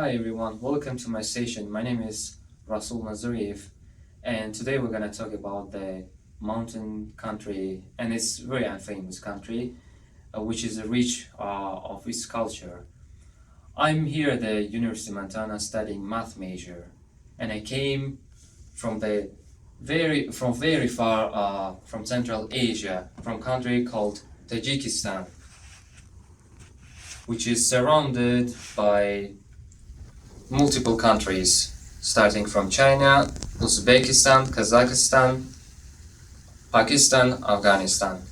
Hi everyone, welcome to my station. My name is Rasul, and today we're gonna talk about the mountain country, and it's very unfamous country, which is rich of its culture. I'm here at the University of Montana studying math major, and I came from very far from Central Asia, from country called Tajikistan, which is surrounded by multiple countries, starting from China, Uzbekistan, Kazakhstan, Pakistan, Afghanistan.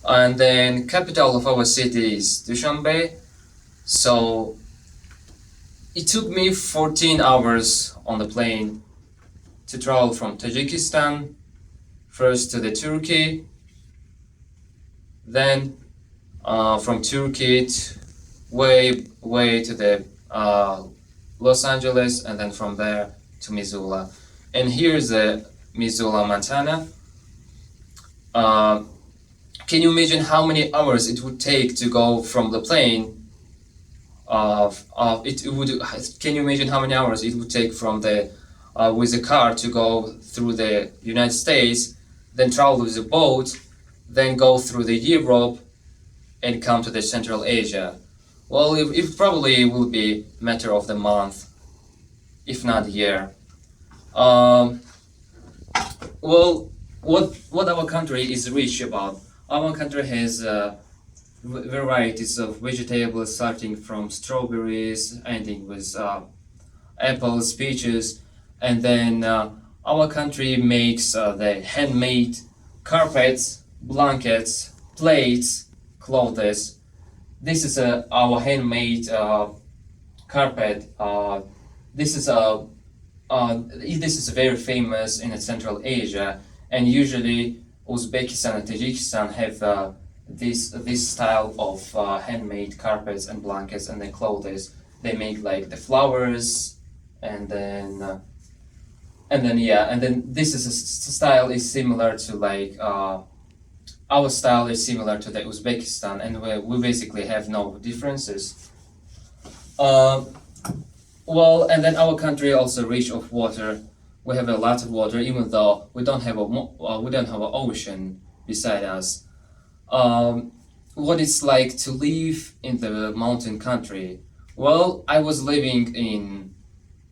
And then capital of our city is Dushanbe. So it took me 14 hours on the plane to travel from Tajikistan, first to the Turkey, then from Turkey way to the Los Angeles, and then from there to Missoula. And here's the Missoula, Montana. Can you imagine how many hours it would take to go from the plane? Can you imagine how many hours it would take from the with a car to go through the United States, then travel with a boat, then go through the Europe, and come to the Central Asia? Well, it probably will be a matter of the month, if not a year. Well, what our country is rich about? Our country has varieties of vegetables, starting from strawberries, ending with apples, peaches, and then our country makes the handmade carpets, blankets, plates, clothes. This is our handmade carpet. This is very famous in Central Asia, and usually Uzbekistan and Tajikistan have this style of handmade carpets and blankets and then clothes. They make like the flowers, and then this is a style is similar to like our style is similar to the Uzbekistan, and we basically have no differences. Well, and then our country also rich of water. We have a lot of water, even though we don't have an ocean beside us. What it's like to live in the mountain country? Well, I was living in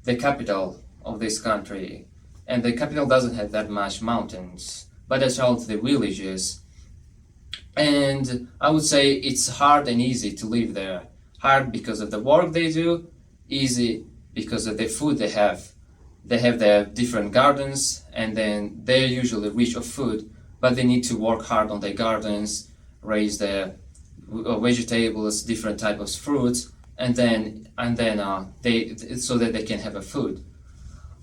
the capital of this country, and the capital doesn't have that much mountains, but I traveled to the villages. And I would say it's hard and easy to live there. Hard because of the work they do, easy because of the food they have. They have their different gardens, and then they're usually rich of food, but they need to work hard on their gardens, raise their vegetables, different types of fruits, and then they so that they can have a food.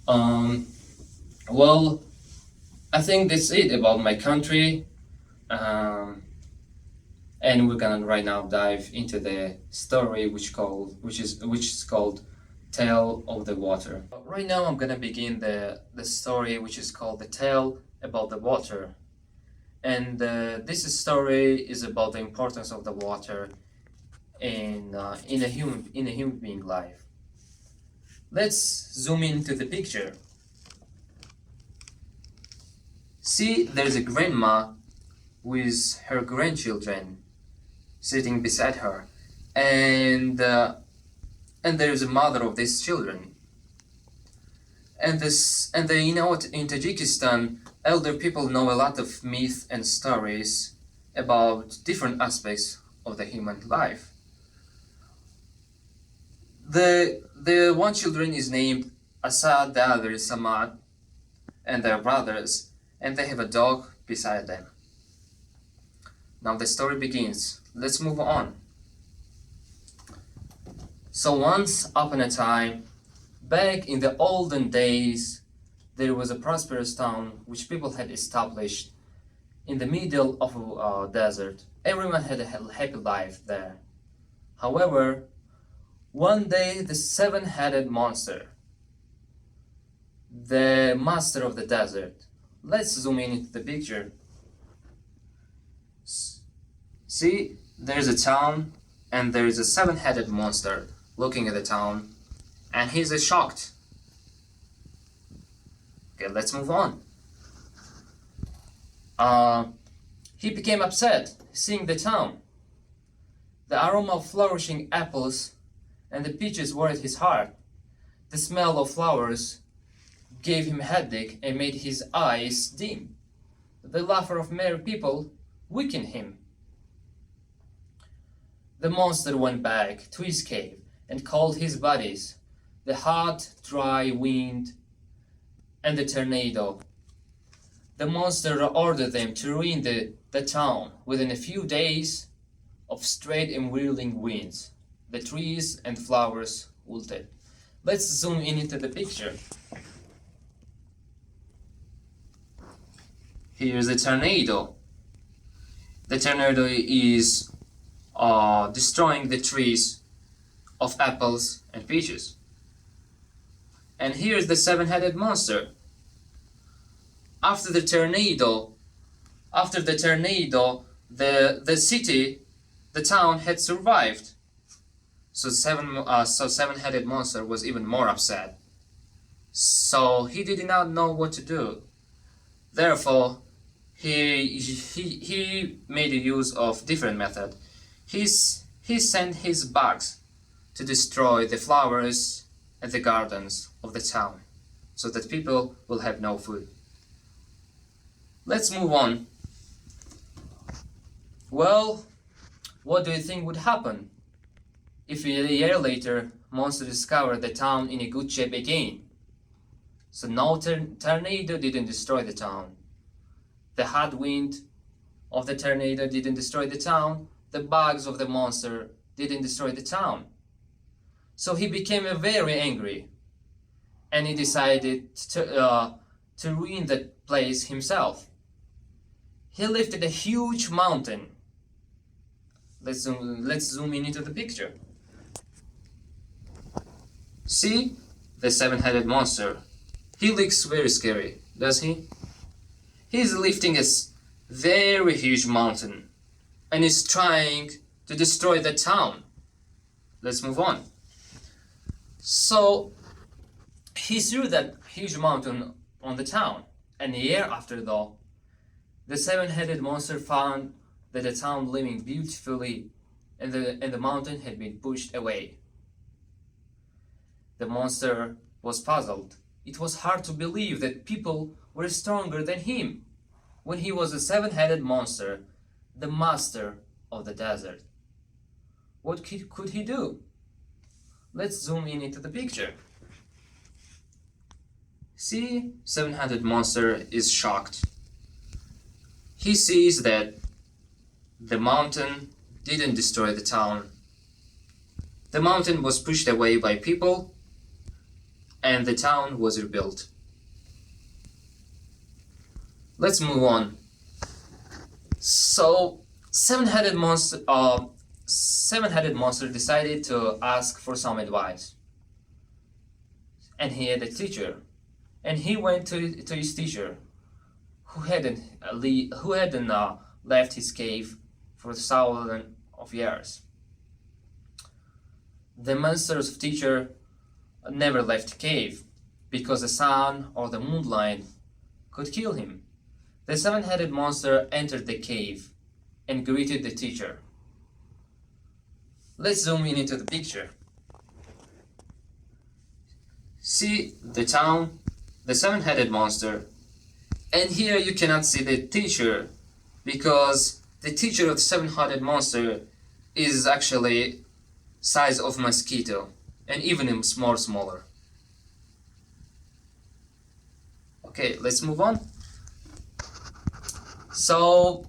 Well, I think that's it about my country. And we're gonna right now dive into the story which is called Tale of the Water. Right now I'm gonna begin the story which is called The Tale about the Water. And this story is about the importance of the water in a human being life. Let's zoom into the picture. See, there's a grandma with her grandchildren sitting beside her, and there is a mother of these children. And in Tajikistan, elder people know a lot of myths and stories about different aspects of the human life. The one children is named Asad, the other is Samad, and their brothers, and they have a dog beside them. Now the story begins. Let's move on. So once upon a time, back in the olden days, there was a prosperous town which people had established in the middle of a desert. Everyone had a happy life there. However, one day the seven-headed monster, the master of the desert. Let's zoom in into the picture. See, there's a town, and there is a seven-headed monster looking at the town, and he's shocked. Okay, let's move on. He became upset seeing the town. The aroma of flourishing apples and the peaches worried his heart. The smell of flowers gave him a headache and made his eyes dim. The laughter of merry people weakened him. The monster went back to his cave and called his buddies, the hot, dry wind and the tornado. The monster ordered them to ruin the town within a few days of straight and whirling winds. The trees and flowers wilted. Let's zoom in into the picture. Here's a tornado. The tornado is destroying the trees of apples and peaches. And here's the seven-headed monster. After the tornado, the city, the town had survived. So seven-headed monster was even more upset. So he did not know what to do. Therefore, he made use of different method. He sent his bugs to destroy the flowers and the gardens of the town, so that people will have no food. Let's move on. Well, what do you think would happen if a year later monster discovered the town in a good shape again? So no tornado didn't destroy the town. The hot wind of the tornado didn't destroy the town. The bugs of the monster didn't destroy the town. So he became very angry, and he decided to ruin the place himself. He lifted a huge mountain. Let's zoom in into the picture. See the seven-headed monster. He looks very scary, does he? He's lifting a very huge mountain and is trying to destroy the town. Let's move on. So he threw that huge mountain on the town, and a year after though, the seven-headed monster found that the town living beautifully and the mountain had been pushed away. The monster was puzzled. It was hard to believe that people were stronger than him when he was a seven-headed monster, the master of the desert. What could he do? Let's zoom in into the picture. See, seven-headed monster is shocked. He sees that the mountain didn't destroy the town. The mountain was pushed away by people, and the town was rebuilt. Let's move on. So, seven-headed monster decided to ask for some advice, and he had a teacher, and he went to his teacher, who hadn't left his cave for thousands of years. The monster's teacher never left the cave because the sun or the moonlight could kill him. The seven-headed monster entered the cave and greeted the teacher. Let's zoom in into the picture. See the town, the seven-headed monster, and here you cannot see the teacher because the teacher of the seven-headed monster is actually size of mosquito and even more smaller. Okay, let's move on. So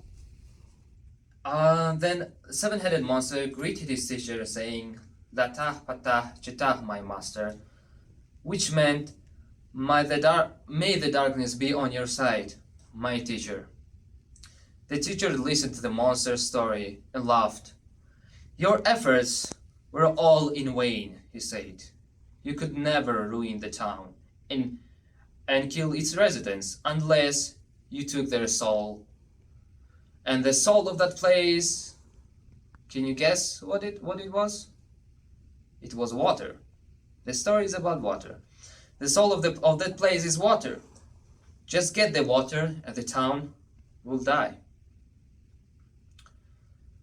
then seven-headed monster greeted his teacher saying, "Datah patah cetah, my master," which meant, may the darkness be on your side, my teacher. The teacher listened to the monster's story and laughed. "Your efforts were all in vain," he said. "You could never ruin the town and kill its residents unless you took their soul. And the soul of that place, can you guess what it was? It was water. The story is about water. The soul of that place is water. Just get the water and the town will die.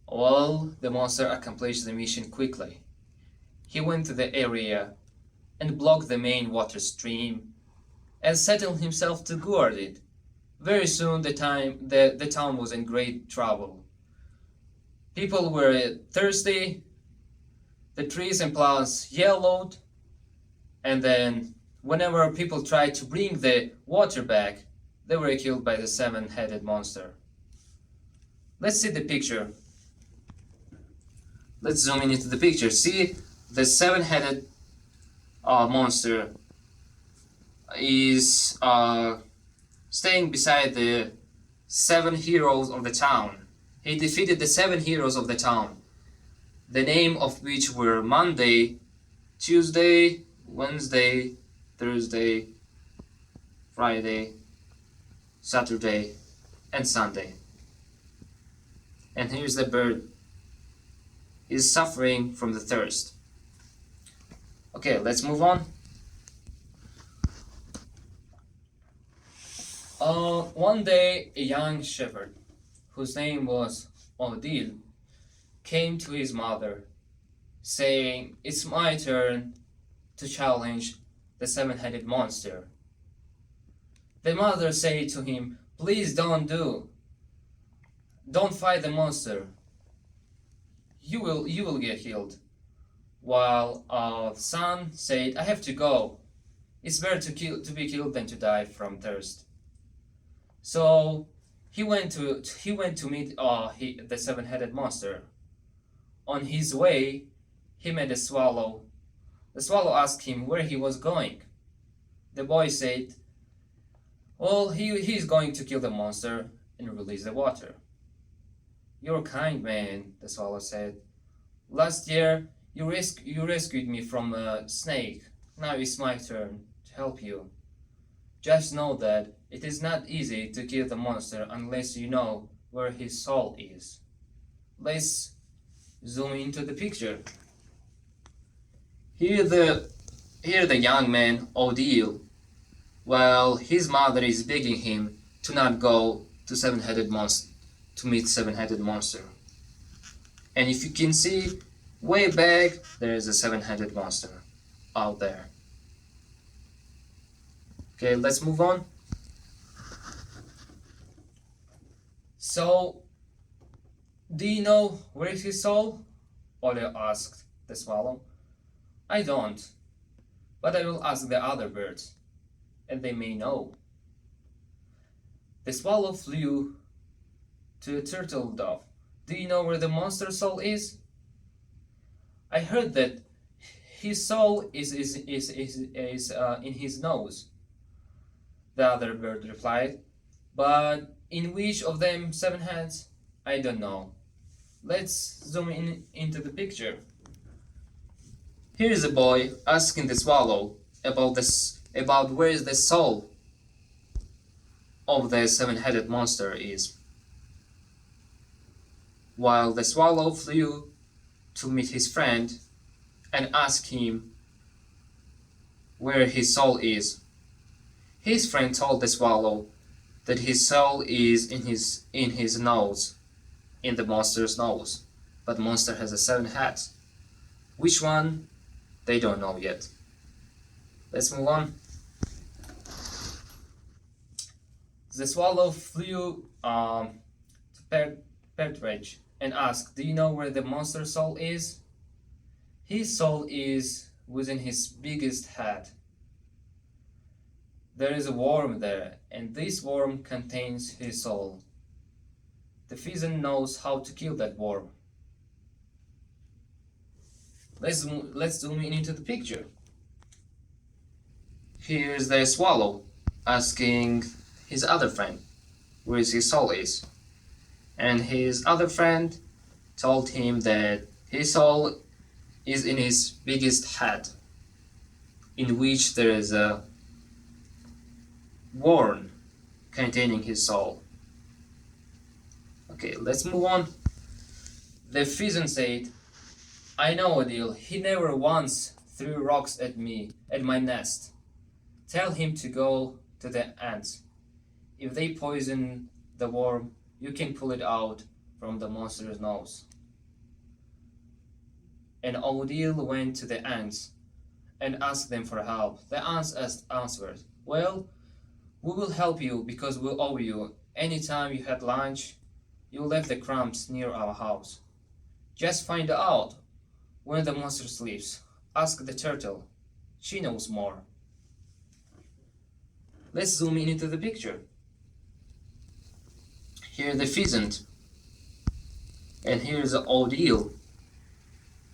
Well, the monster accomplished the mission quickly. He went to the area and blocked the main water stream and settled himself to guard it. Very soon the town was in great trouble. People were thirsty, the trees and plants yellowed, and then whenever people tried to bring the water back, they were killed by the seven-headed monster. Let's see the picture. Let's zoom in into the picture. See, the seven-headed monster is staying beside the 7 heroes of the town. He defeated the 7 heroes of the town, the name of which were Monday, Tuesday, Wednesday, Thursday, Friday, Saturday, and Sunday. And here's the bird. He's suffering from the thirst. Okay, let's move on. One day, a young shepherd, whose name was Odile, came to his mother, saying, "It's my turn to challenge the seven-headed monster." The mother said to him, "Please don't fight the monster. You will get healed." While the son said, "I have to go. It's better to be killed than to die from thirst." So he went to meet the seven-headed monster. On his way, he met a swallow. The swallow asked him where he was going. The boy said, "Well, he's going to kill the monster and release the water." "You're kind man," the swallow said. "Last year you rescued me from a snake. Now it's my turn to help you. Just know that it is not easy to kill the monster unless you know where his soul is." Let's zoom into the picture. Here the young man, Odile, while his mother is begging him to not go to meet seven-headed monster. And if you can see, way back, there is a seven-headed monster out there. Okay, let's move on. So, do you know where is his soul? Odile asked the swallow. "I don't, but I will ask the other birds, and they may know." The swallow flew to a turtle dove. "Do you know where the monster's soul is?" "I heard that his soul is in his nose," the other bird replied. "But in which of them 7 heads? I don't know." Let's zoom into the picture. Here is a boy asking the swallow about where the soul of the seven-headed monster is. While the swallow flew to meet his friend and asked him where his soul is. His friend told the swallow that his soul is in his nose, in the monster's nose, but the monster has 7 heads. Which one? They don't know yet. Let's move on. The swallow flew to Partridge and asked, "Do you know where the monster's soul is?" "His soul is within his biggest head. There is a worm there, and this worm contains his soul. The pheasant knows how to kill that worm." Let's zoom in into the picture. Here's the swallow asking his other friend where his soul is. And his other friend told him that his soul is in his biggest head, in which there is a worm containing his soul. Okay, let's move on. The pheasant said, "I know Odile, he never once threw rocks at me, at my nest. Tell him to go to the ants. If they poison the worm, you can pull it out from the monster's nose." And Odile went to the ants and asked them for help. The ants answered, "Well, we will help you because we owe you. Anytime you had lunch, you left the crumbs near our house. Just find out when the monster sleeps. Ask the turtle. She knows more." Let's zoom in into the picture. Here the pheasant, and here's the Odile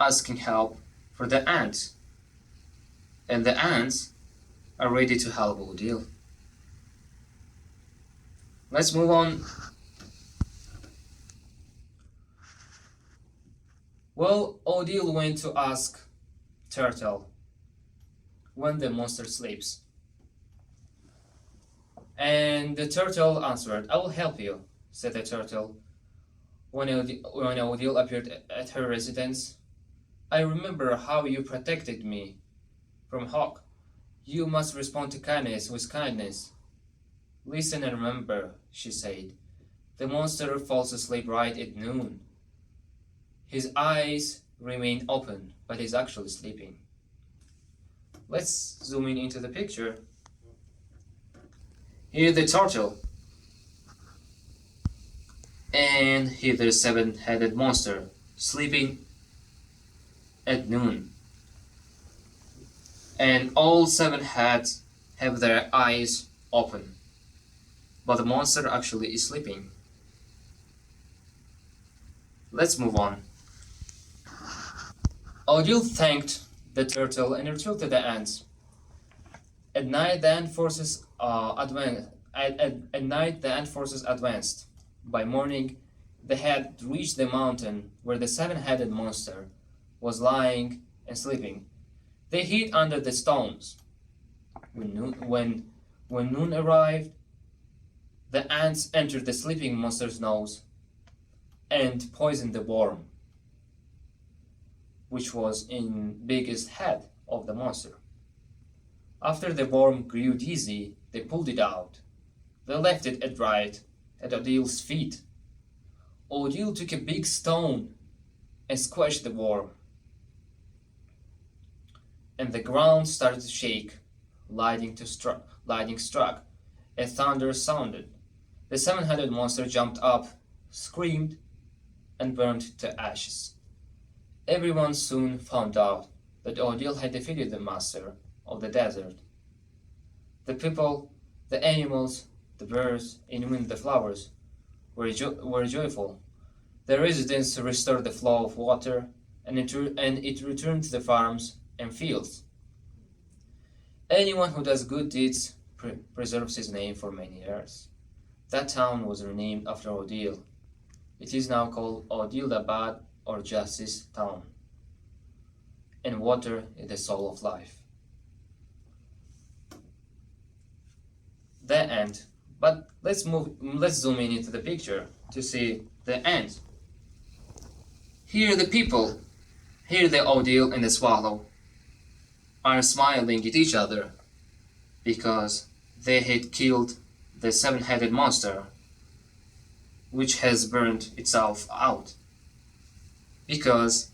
asking help for the ants, and the ants are ready to help Odile. Let's move on. Well, Odile went to ask Turtle when the monster sleeps. And the turtle answered, "I will help you," said the turtle. When Odile appeared at her residence, "I remember how you protected me from Hawk. You must respond to kindness with kindness." "Listen and remember," she said. "The monster falls asleep right at noon. His eyes remain open, but he's actually sleeping." Let's zoom in into the picture. Here the turtle, and here the seven-headed monster sleeping at noon. And all seven heads have their eyes open, but the monster actually is sleeping. Let's move on. Odile thanked the turtle and returned to the ants. At night, the ant forces advanced. By morning, they had reached the mountain where the seven-headed monster was lying and sleeping. They hid under the stones. When noon arrived, the ants entered the sleeping monster's nose and poisoned the worm, which was in biggest head of the monster. After the worm grew dizzy, they pulled it out. They left it at Odile's feet. Odile took a big stone and squashed the worm, and the ground started to shake. Lightning struck, and thunder sounded. The seven-headed monster jumped up, screamed, and burned to ashes. Everyone soon found out that Odile had defeated the master of the desert. The people, the animals, the birds, and even the flowers were joyful. The residents restored the flow of water, and it returned to the farms and fields. Anyone who does good deeds preserves his name for many years. That town was renamed after Odile. It is now called Odile or Justice Town. And water is the soul of life. The end. But let's zoom in into the picture to see the end. Here the people, here the Odile and the swallow are smiling at each other because they had killed the seven-headed monster, which has burned itself out. Because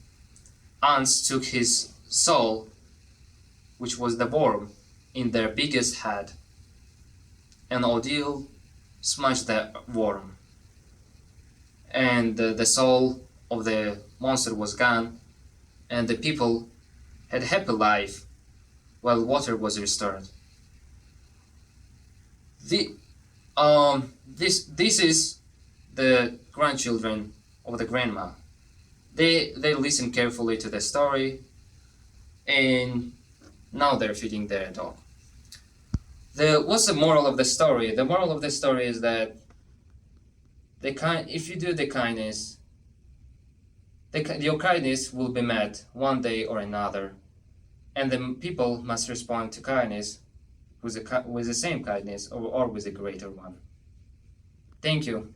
ants took his soul, which was the worm, in their biggest head, and Odile smashed the worm, and the soul of the monster was gone, and the people had a happy life while water was restored. This is the grandchildren of the grandma. They listened carefully to the story, and now they're feeding their dog. What's the moral of the story? The moral of the story is that if you do the kindness, your kindness will be met one day or another, and the people must respond to kindness with the same kindness or with a greater one. Thank you.